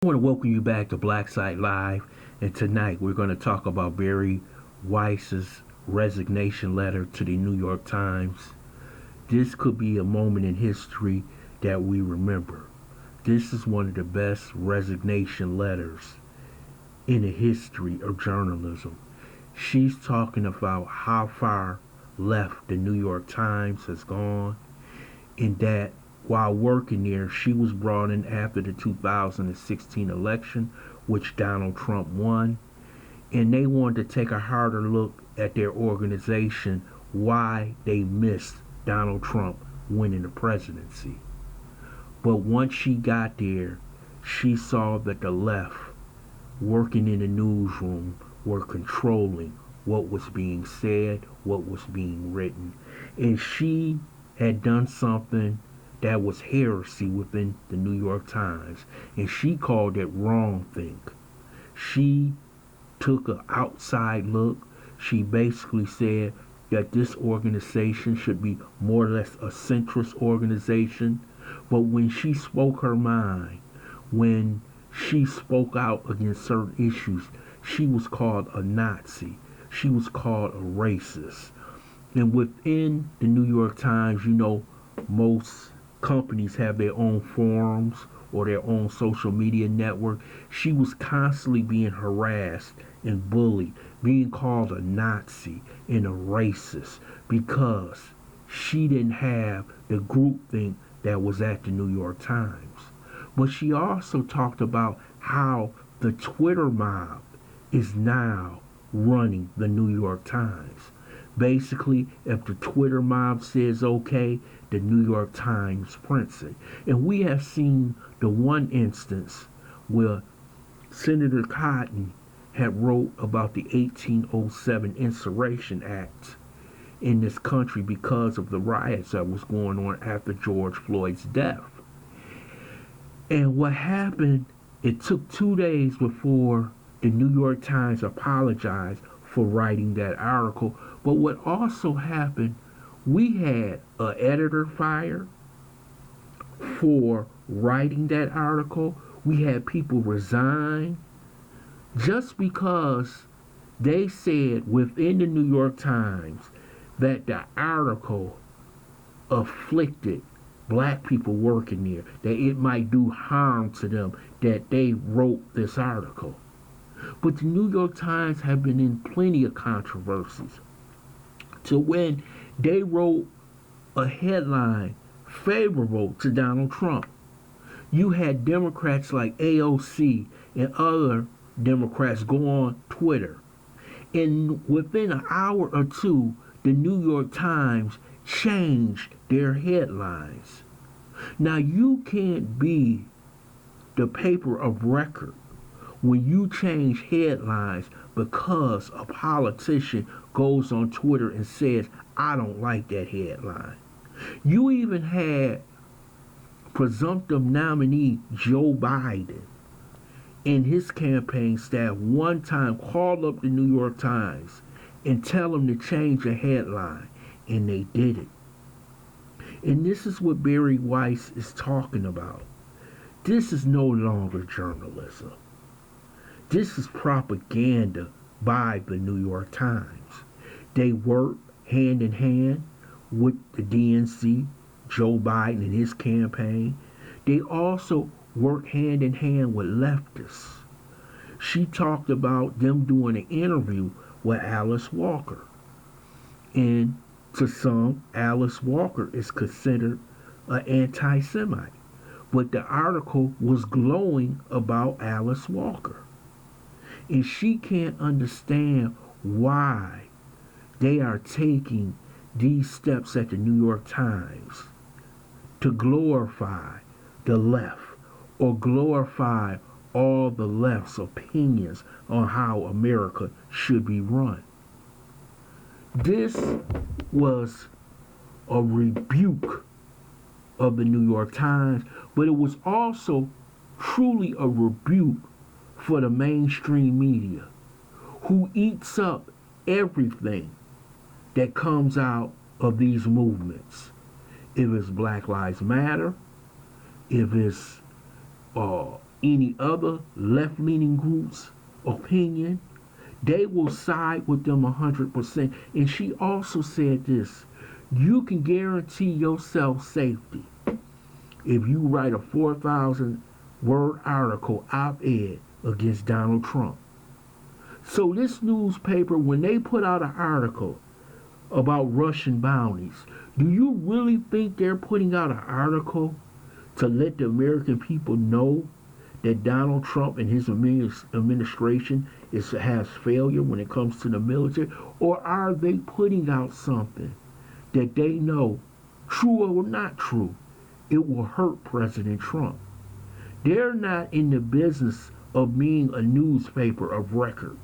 I want to welcome you back to Black Site Live, and tonight we're going to talk about Bari Weiss's resignation letter to the New York Times. This could be a moment in history that we remember. This is one of the best resignation letters in the history of journalism. She's talking about how far left the New York Times has gone, and that while working there, she was brought in after the 2016 election, which Donald Trump won, and they wanted to take a harder look at their organization, why they missed Donald Trump winning the presidency. But once she got there, she saw that the left, working in the newsroom, were controlling what was being said, what was being written. And she had done something that was heresy within the New York Times, and she called it wrongthink. She took an outside look. She basically said that this organization should be more or less a centrist organization. But when she spoke her mind, when she spoke out against certain issues, she was called a Nazi. She was called a racist. And within the New York Times, most companies have their own forums or their own social media network. She was constantly being harassed and bullied, being called a Nazi and a racist because she didn't have the groupthink that was at the New York Times. But she also talked about how the Twitter mob is now running the New York Times. Basically, if the Twitter mob says okay, the New York Times prints it. And we have seen the one instance where Senator Cotton had wrote about the 1807 Insurrection Act in this country because of the riots that was going on after George Floyd's death. And what happened, it took 2 days before the New York Times apologized for writing that article. But what also happened, we had an editor fired for writing that article. We had people resign just because they said within the New York Times that the article afflicted black people working there, that it might do harm to them, that they wrote this article. But the New York Times have been in plenty of controversies. To when they wrote a headline favorable to Donald Trump, you had Democrats like AOC and other Democrats go on Twitter, and within an hour or two, the New York Times changed their headlines. Now, you can't be the paper of record when you change headlines because a politician goes on Twitter and says, I don't like that headline. You even had presumptive nominee Joe Biden and his campaign staff one time called up the New York Times and tell them to change a headline, and they did it. And this is what Bari Weiss is talking about. This is no longer journalism. This is propaganda by the New York Times. They work hand in hand with the DNC, Joe Biden and his campaign. They also work hand in hand with leftists. She talked about them doing an interview with Alice Walker. And to some, Alice Walker is considered an anti-Semite. But the article was glowing about Alice Walker. And she can't understand why they are taking these steps at the New York Times to glorify the left or glorify all the left's opinions on how America should be run. This was a rebuke of the New York Times, but it was also truly a rebuke for the mainstream media, who eats up everything that comes out of these movements. If it's Black Lives Matter, if it's any other left-leaning group's opinion, they will side with them 100%. And she also said this: you can guarantee yourself safety if you write a 4,000 word article op-ed against Donald Trump. So this newspaper, when they put out an article about Russian bounties, do you really think they're putting out an article to let the American people know that Donald Trump and his administration has failure when it comes to the military? Or are they putting out something that they know, true or not true, it will hurt President Trump? They're not in the business of being a newspaper of record.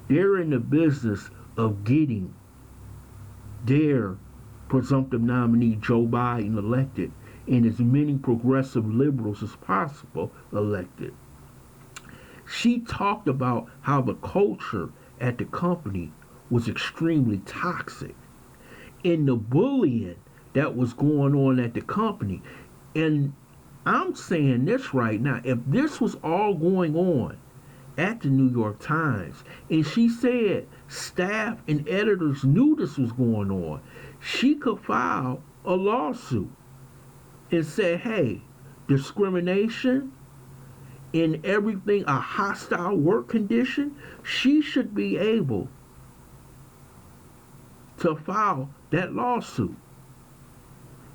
They're in the business of getting their presumptive nominee Joe Biden elected and as many progressive liberals as possible elected. She talked about how the culture at the company was extremely toxic and the bullying that was going on at the company. And I'm saying this right now, if this was all going on at the New York Times, and she said staff and editors knew this was going on, she could file a lawsuit and say, hey, discrimination in everything, a hostile work condition, she should be able to file that lawsuit.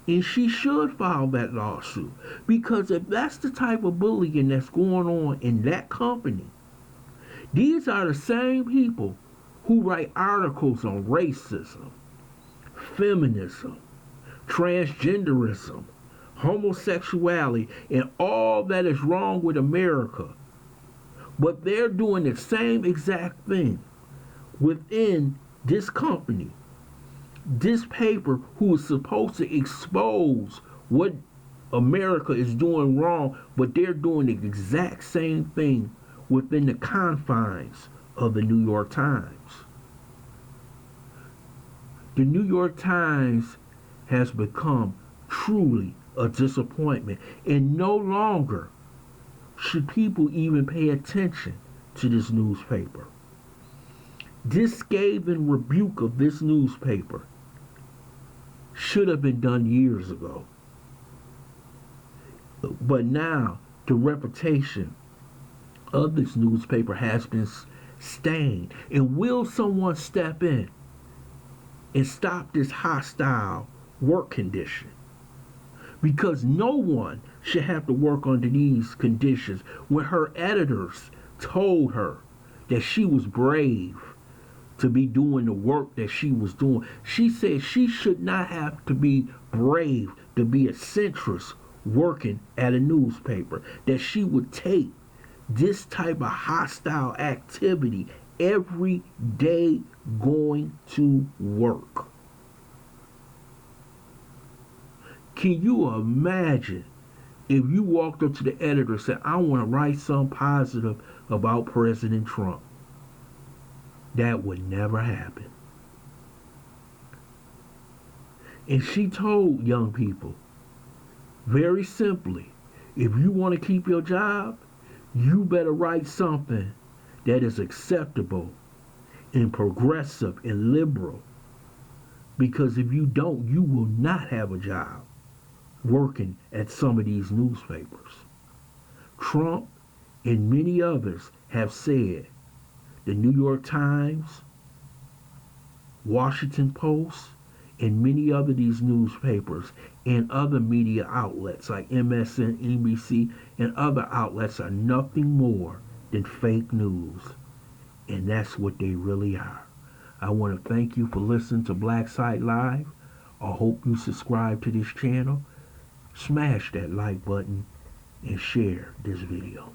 And she should file that lawsuit, because if that's the type of bullying that's going on in that company, these are the same people who write articles on racism, feminism, transgenderism, homosexuality, and all that is wrong with America. But they're doing the same exact thing within this company. This paper, who is supposed to expose what America is doing wrong, but they're doing the exact same thing within the confines of the New York Times. The New York Times has become truly a disappointment, and no longer should people even pay attention to this newspaper. This scathing rebuke of this newspaper should have been done years ago. But now the reputation of this newspaper has been stained. And will someone step in and stop this hostile work condition? Because no one should have to work under these conditions when her editors told her that she was brave to be doing the work that she was doing. She said she should not have to be brave to be a centrist working at a newspaper, that she would take this type of hostile activity every day going to work. Can you imagine if you walked up to the editor and said, I want to write something positive about President Trump? That would never happen. And she told young people, very simply, if you want to keep your job, you better write something that is acceptable and progressive and liberal. Because if you don't, you will not have a job working at some of these newspapers. Trump and many others have said the New York Times, Washington Post, and many other these newspapers and other media outlets like MSN, NBC, and other outlets are nothing more than fake news. And that's what they really are. I want to thank you for listening to Black Site Live. I hope you subscribe to this channel. Smash that like button and share this video.